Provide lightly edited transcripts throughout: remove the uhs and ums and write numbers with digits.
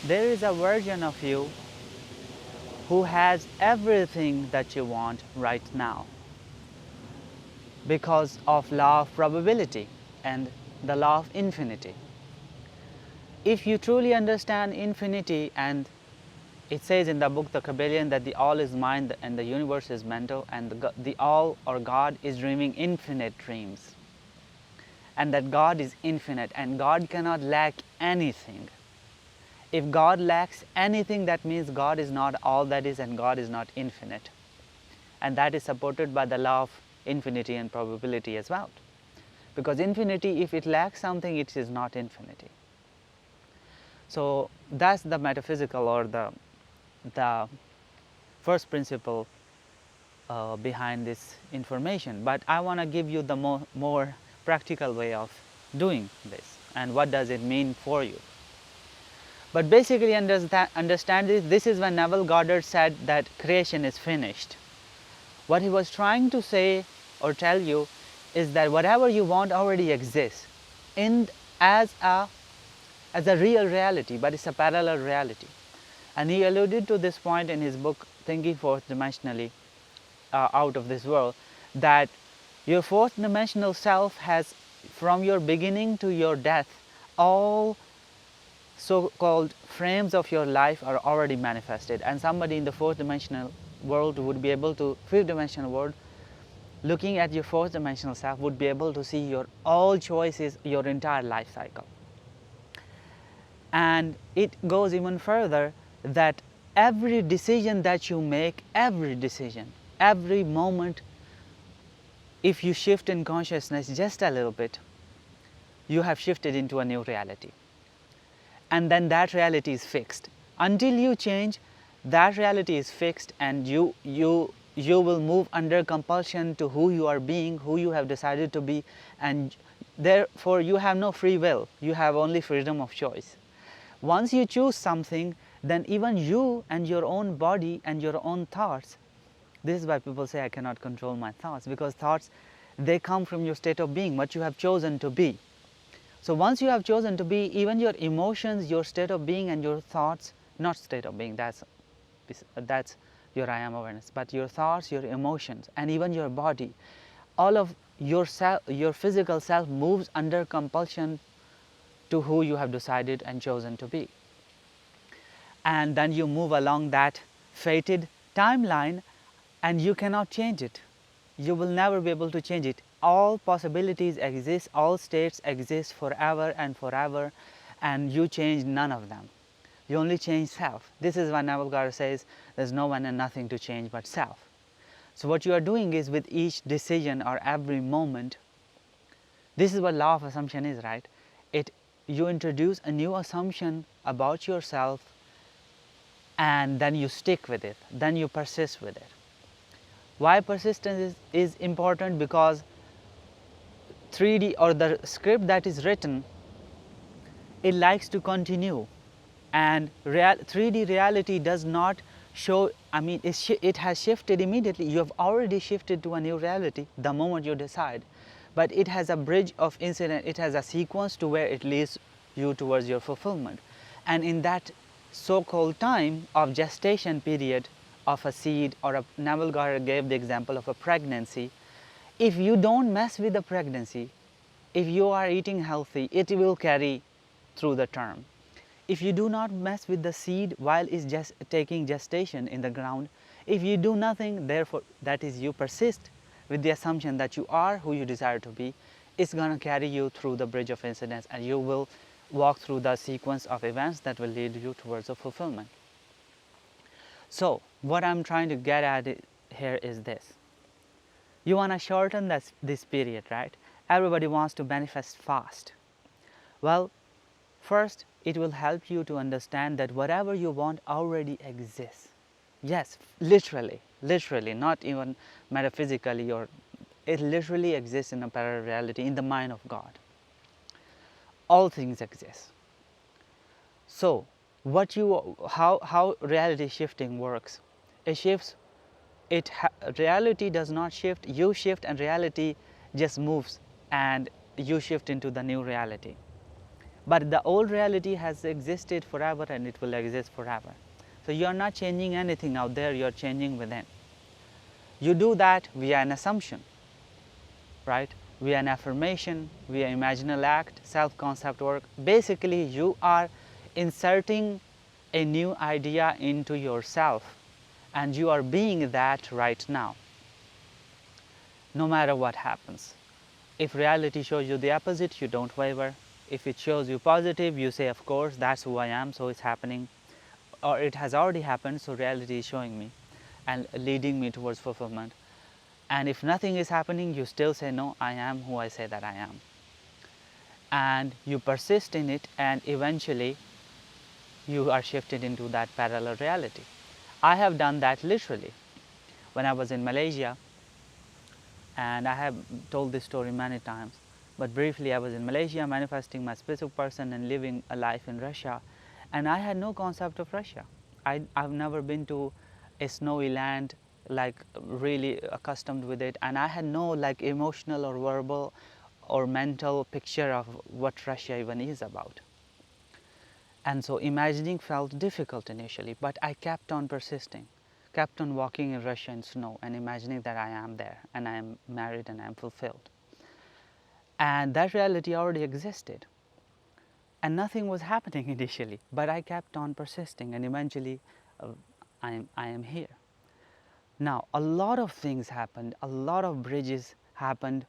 there is a version of you who has everything that you want right now because of law of probability and the law of infinity. If you truly understand infinity, and it says in the book The Kabbalion that the all is mind and the universe is mental, and the all or God is dreaming infinite dreams, and that God is infinite and God cannot lack anything. If God lacks anything, that means God is not all that is and God is not infinite. And that is supported by the law of infinity and probability as well. Because infinity, if it lacks something, it is not infinity. So that's the metaphysical or the first principle behind this information. But I want to give you the more practical way of doing this and what does it mean for you. But basically understand this is when Neville Goddard said that creation is finished. What he was trying to say or tell you is that whatever you want already exists as a real reality, but it's a parallel reality. And he alluded to this point in his book Thinking Fourth Dimensionally, Out of This World, that your fourth dimensional self has, from your beginning to your death, all so-called frames of your life are already manifested, and somebody in the fourth dimensional world would be able to, fifth dimensional world, looking at your fourth dimensional self, would be able to see your all choices, your entire life cycle. And it goes even further that every decision that you make, every decision, every moment, if you shift in consciousness just a little bit, you have shifted into a new reality. And then that reality is fixed. Until you change, that reality is fixed, and you will move under compulsion to who you are being, who you have decided to be, and therefore you have no free will, you have only freedom of choice. Once you choose something, then even you and your own body and your own thoughts, this is why people say I cannot control my thoughts, because thoughts, they come from your state of being, what you have chosen to be. So once you have chosen to be, even your emotions, your state of being and your thoughts, not state of being, that's your I am awareness, but your thoughts, your emotions, and even your body, all of your physical self moves under compulsion to who you have decided and chosen to be. And then you move along that fated timeline, and you cannot change it. You will never be able to change it. All possibilities exist, all states exist forever and forever, and you change none of them. You only change self. This is why Neville Goddard says there's no one and nothing to change but self. So what you are doing is, with each decision or every moment, this is what law of assumption is, right? You introduce a new assumption about yourself, and then you stick with it, then you persist with it. Why persistence is important? Because 3D or the script that is written, it likes to continue, and 3D reality does not show, it has shifted immediately. You have already shifted to a new reality the moment you decide, but it has a bridge of incident, it has a sequence to where it leads you towards your fulfillment. And in that so-called time of gestation period of a seed, or Neville Goddard gave the example of a pregnancy, if you don't mess with the pregnancy, if you are eating healthy, it will carry through the term. If you do not mess with the seed while it's just taking gestation in the ground, if you do nothing, therefore that is, you persist with the assumption that you are who you desire to be, it's going to carry you through the bridge of incidents, and you will walk through the sequence of events that will lead you towards a fulfillment. So what I'm trying to get at here is this. You want to shorten this period, right? Everybody wants to manifest fast. Well, first, it will help you to understand that whatever you want already exists. Yes, literally, not even metaphysically, or it literally exists in a parallel reality, in the mind of God. All things exist. So, how reality shifting works? It shifts. Reality does not shift. You shift, and reality just moves, and you shift into the new reality. But the old reality has existed forever and it will exist forever. So you are not changing anything out there, you are changing within. You do that via an assumption, right? Via an affirmation, via imaginal act, self-concept work. Basically, you are inserting a new idea into yourself and you are being that right now, no matter what happens. If reality shows you the opposite, you don't waver. If it shows you positive, you say, of course, that's who I am, so it's happening. Or it has already happened, so reality is showing me and leading me towards fulfillment. And if nothing is happening, you still say, no, I am who I say that I am. And you persist in it, and eventually you are shifted into that parallel reality. I have done that literally. When I was in Malaysia, and I have told this story many times, but briefly, I was in Malaysia manifesting my specific person and living a life in Russia, and I had no concept of Russia. I've never been to a snowy land, like really accustomed with it, and I had no like emotional or verbal or mental picture of what Russia even is about. And so imagining felt difficult initially, but I kept on persisting, kept on walking in Russia in snow and imagining that I am there and I am married and I am fulfilled. And that reality already existed. And nothing was happening initially, but I kept on persisting and eventually I am here. Now, a lot of things happened, a lot of bridges happened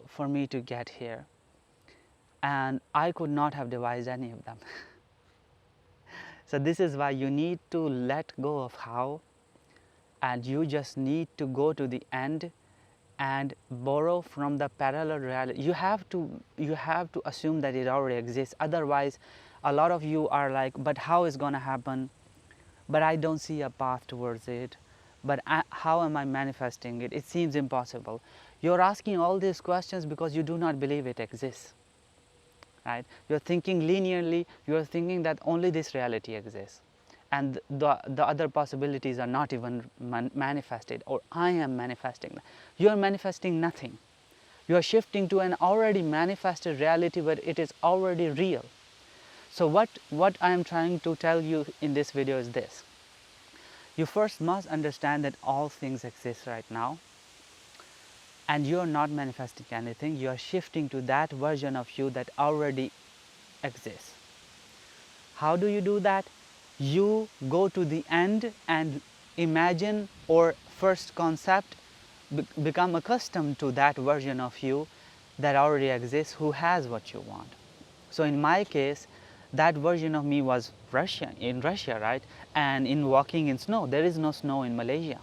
for me to get here. And I could not have devised any of them. So this is why you need to let go of how, and you just need to go to the end and borrow from the parallel reality. You have to assume that it already exists. Otherwise, a lot of you are like, but how is going to happen? But I don't see a path towards it. But how am I manifesting it? It seems impossible. You're asking all these questions because you do not believe it exists. Right? You're thinking linearly, you're thinking that only this reality exists. And the other possibilities are not even manifested, or I am manifesting. You are manifesting nothing. You are shifting to an already manifested reality where it is already real. So what I am trying to tell you in this video is this. You first must understand that all things exist right now. And you are not manifesting anything, you are shifting to that version of you that already exists. How do you do that? You go to the end and imagine, or first concept, become accustomed to that version of you that already exists, who has what you want. So in my case, that version of me was in Russia, right? And in walking in snow, there is no snow in Malaysia.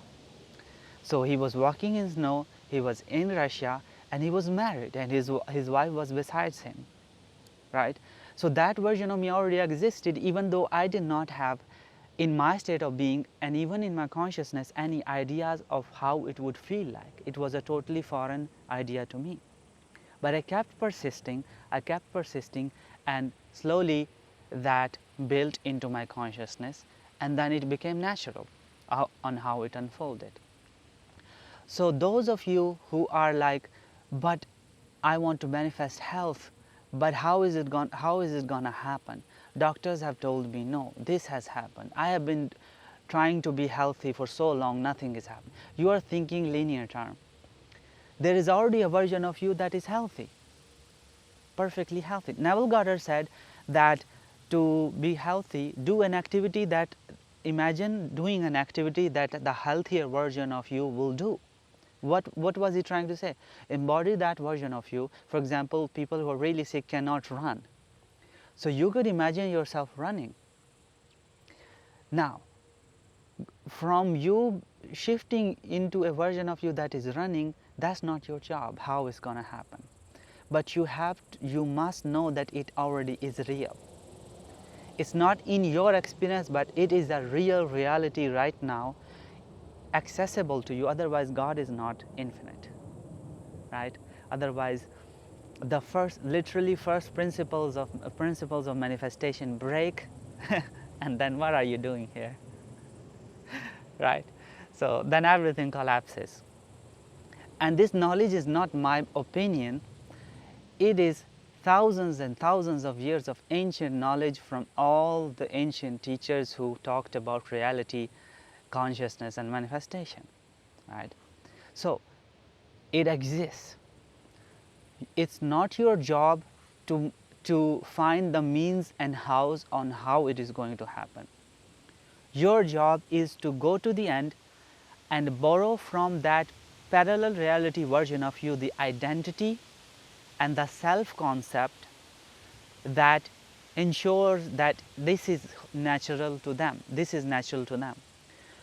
So he was walking in snow, he was in Russia, and he was married, and his wife was besides him, right? So that version of me already existed, even though I did not have, in my state of being, and even in my consciousness, any ideas of how it would feel like. It was a totally foreign idea to me. But I kept persisting, and slowly that built into my consciousness, and then it became natural on how it unfolded. So those of you who are like, but I want to manifest health, but how is it going to happen? Doctors have told me, no, this has happened. I have been trying to be healthy for so long, nothing is happening. You are thinking linear term. There is already a version of you that is healthy, perfectly healthy. Neville Goddard said that to be healthy, do an activity that, imagine doing an activity that the healthier version of you will do. What was he trying to say? Embody that version of you. For example, people who are really sick cannot run. So you could imagine yourself running. Now, from you shifting into a version of you that is running, that's not your job. How it's going to happen? But you must know that it already is real. It's not in your experience, but it is a real reality right now, accessible to you. Otherwise, God is not infinite, right? Otherwise, the literally first principles of manifestation break, and then what are you doing here, right? So then everything collapses. And this knowledge is not my opinion; it is thousands and thousands of years of ancient knowledge from all the ancient teachers who talked about reality, consciousness and manifestation, right? So it exists. It's not your job to find the means and hows on how it is going to happen. Your job is to go to the end and borrow from that parallel reality version of you the identity and the self-concept that ensures that this is natural to them. This is natural to them.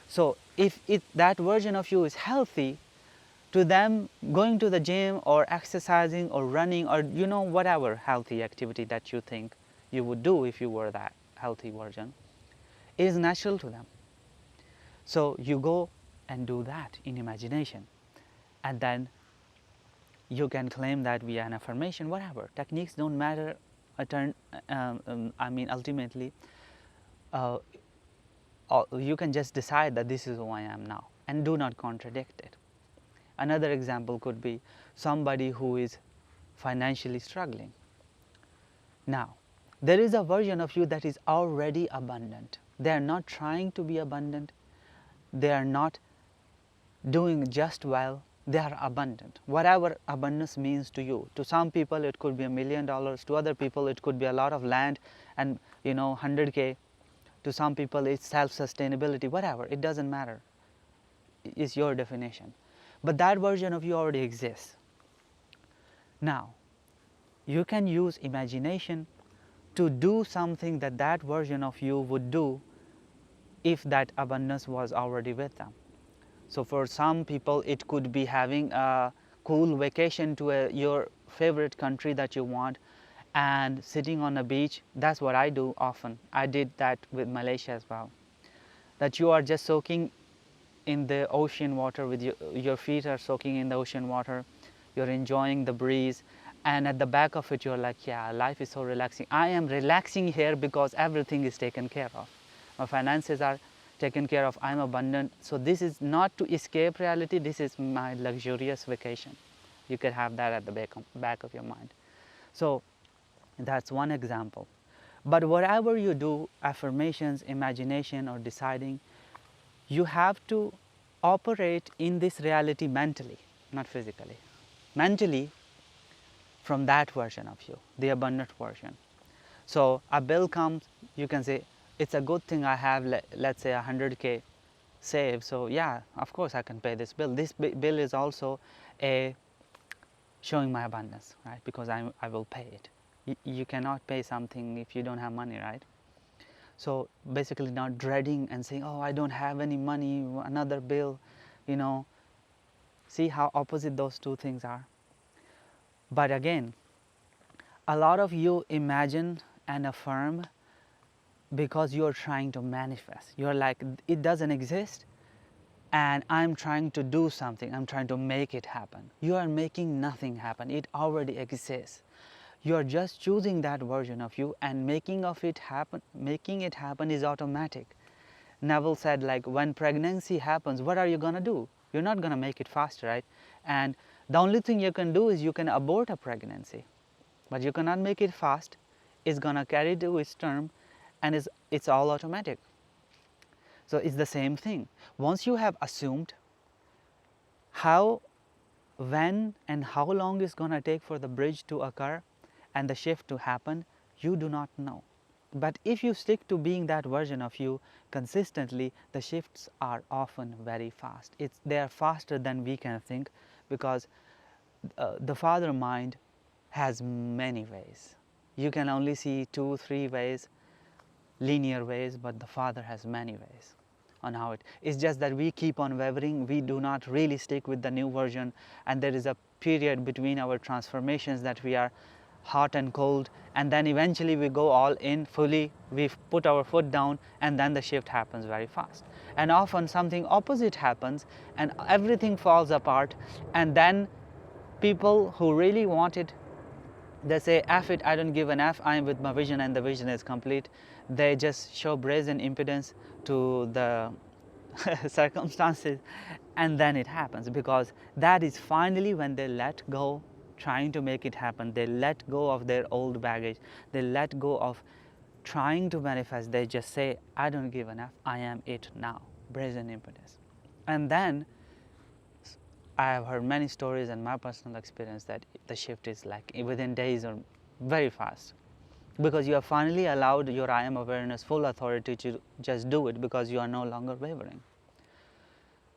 So if that version of you is healthy, to them going to the gym or exercising or running or whatever healthy activity that you think you would do if you were that healthy version is natural to them. So you go and do that in imagination, and then you can claim that via an affirmation, whatever. Techniques don't matter. Ultimately, you can just decide that this is who I am now and do not contradict it. Another example could be somebody who is financially struggling. Now, there is a version of you that is already abundant. They are not trying to be abundant. They are not doing just well. They are abundant. Whatever abundance means to you. To some people it could be $1 million. To other people it could be a lot of land and 100K. To some people it's self-sustainability. Whatever, it doesn't matter. It's your definition. But that version of you already exists. Now, you can use imagination to do something that that version of you would do if that abundance was already with them. So for some people it could be having a cool vacation to your favorite country that you want and sitting on a beach. That's what I do often. I did that with Malaysia as well. That you are just soaking in the ocean water with your feet are soaking in the ocean water. You're enjoying the breeze, and at the back of it you're like, yeah, life is so relaxing. I am relaxing here because everything is taken care of. My finances are taken care of. I'm abundant. So this is not to escape reality. This is my luxurious vacation. You could have that at the back of your mind. So that's one example. But whatever you do, affirmations, imagination or deciding, you have to operate in this reality mentally, not physically. Mentally, from that version of you, the abundant version. So a bill comes, you can say, it's a good thing I have, let's say 100K saved. So yeah, of course I can pay this bill. This bill is also showing my abundance, right? Because I will pay it. You cannot pay something if you don't have money, right? So basically not dreading and saying, oh, I don't have any money, another bill, See how opposite those two things are. But again, a lot of you imagine and affirm because you're trying to manifest. You're like, it doesn't exist and I'm trying to do something. I'm trying to make it happen. You are making nothing happen. It already exists. You are just choosing that version of you and making it happen is automatic. Neville said, like, when pregnancy happens, what are you going to do? You're not going to make it faster, right? And the only thing you can do is you can abort a pregnancy, but you cannot make it fast. It's going to carry to its term, and it's all automatic. So it's the same thing. Once you have assumed how, when and how long it's going to take for the bridge to occur and the shift to happen, you do not know. But if you stick to being that version of you consistently, the shifts are often very fast. They are faster than we can think, because the father mind has many ways. You can only see 2-3 ways, linear ways, but the father has many ways on how it's just that we keep on wavering. We do not really stick with the new version, and there is a period between our transformations that we are hot and cold, and then eventually we go all in fully, we put our foot down, and then the shift happens very fast. And often something opposite happens and everything falls apart, and then people who really want it, they say, F it, I don't give an F, I am with my vision and the vision is complete. They just show brazen impudence to the circumstances, and then it happens, because that is finally when they let go, trying to make it happen. They let go of their old baggage. They let go of trying to manifest. They just say, I don't give enough, I am it now. Brazen impetus. And then I have heard many stories and my personal experience that the shift is like within days or very fast, because you have finally allowed your I am awareness full authority to just do it, because you are no longer wavering.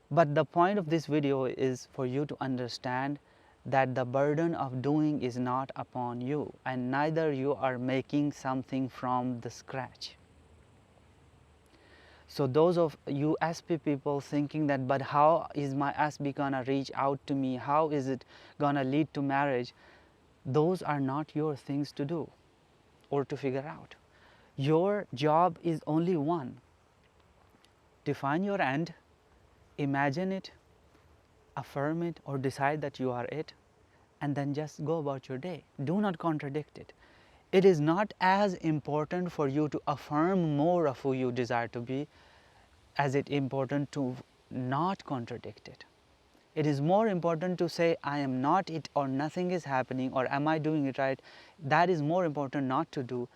But the point of this video is for you to understand that the burden of doing is not upon you, and neither you are making something from the scratch. So those of you SP people thinking that, but how is my SP gonna reach out to me? How is it gonna lead to marriage? Those are not your things to do or to figure out. Your job is only one. Define your end, imagine it, affirm it, or decide that you are it, and then just go about your day. Do not contradict it. It is not as important for you to affirm more of who you desire to be as it important to not contradict it. It is more important to say, I am not it, or nothing is happening, or am I doing it right? That is more important not to do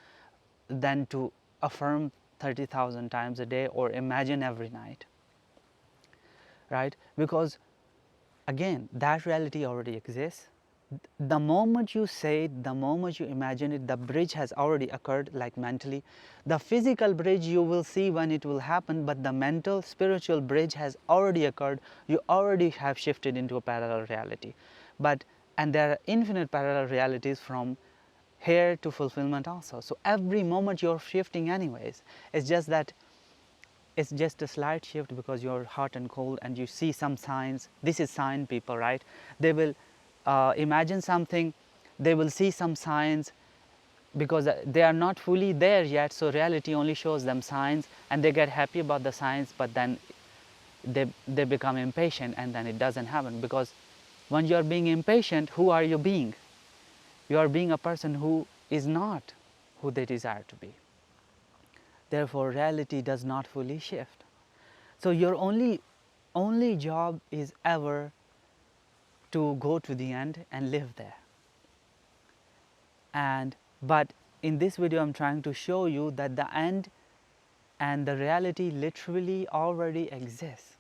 than to affirm 30,000 times a day or imagine every night, right? Because again, that reality already exists. The moment you say it, the moment you imagine it, the bridge has already occurred, like mentally. The physical bridge you will see when it will happen, but the mental, spiritual bridge has already occurred. You already have shifted into a parallel reality. And there are infinite parallel realities from here to fulfillment also. So every moment you're shifting anyways. It's just that it's just a slight shift because you're hot and cold and you see some signs. This is sign people, right? They will imagine something, they will see some signs because they are not fully there yet, so reality only shows them signs and they get happy about the signs, but then they become impatient and then it doesn't happen, because when you are being impatient, who are you being? You are being a person who is not who they desire to be. Therefore, reality does not fully shift. So your only job is ever to go to the end and live there. But in this video I'm trying to show you that the end and the reality literally already exists.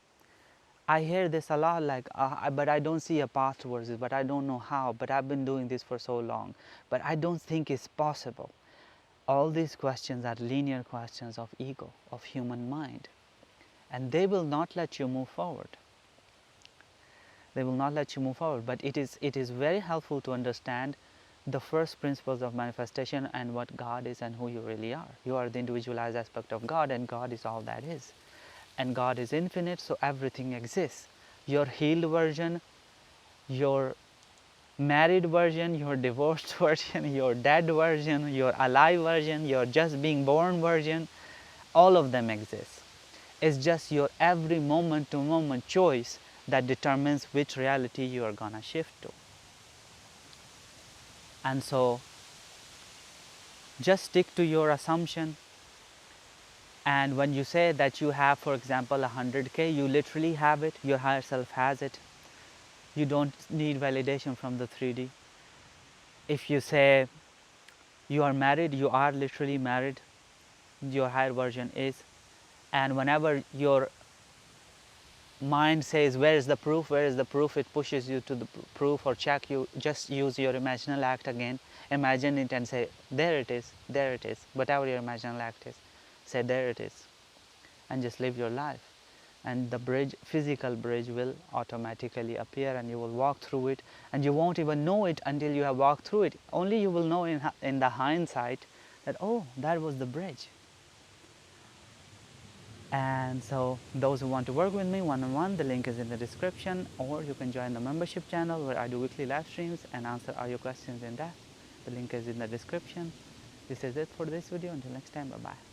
I hear this a lot, like, but I don't see a path towards it, but I don't know how, but I've been doing this for so long, but I don't think it's possible. All these questions are linear questions of ego, of human mind, and they will not let you move forward. They will not let you move forward, but it is very helpful to understand the first principles of manifestation and what God is and who you really are. You are the individualized aspect of God, and God is all that is. And God is infinite, so everything exists. Your healed version, your married version, your divorced version, your dead version, your alive version, your just being born version, all of them exist. It's just your every moment to moment choice that determines which reality you are gonna shift to. And so just stick to your assumption, and when you say that you have, for example, 100K, you literally have it, your higher self has it. You don't need validation from the 3D. If you say you are married, you are literally married, your higher version is. And whenever your mind says, where is the proof, where is the proof, it pushes you to the proof or check. You just use your imaginal act again, imagine it and say, there it is, whatever your imaginal act is, say there it is, and just live your life. And the bridge, physical bridge, will automatically appear and you will walk through it, and you won't even know it until you have walked through it. Only you will know in the hindsight that, oh, that was the bridge. And so those who want to work with me one-on-one, the link is in the description, or you can join the membership channel where I do weekly live streams and answer all your questions in depth. The link is in the description. This is it for this video. Until next time, bye-bye.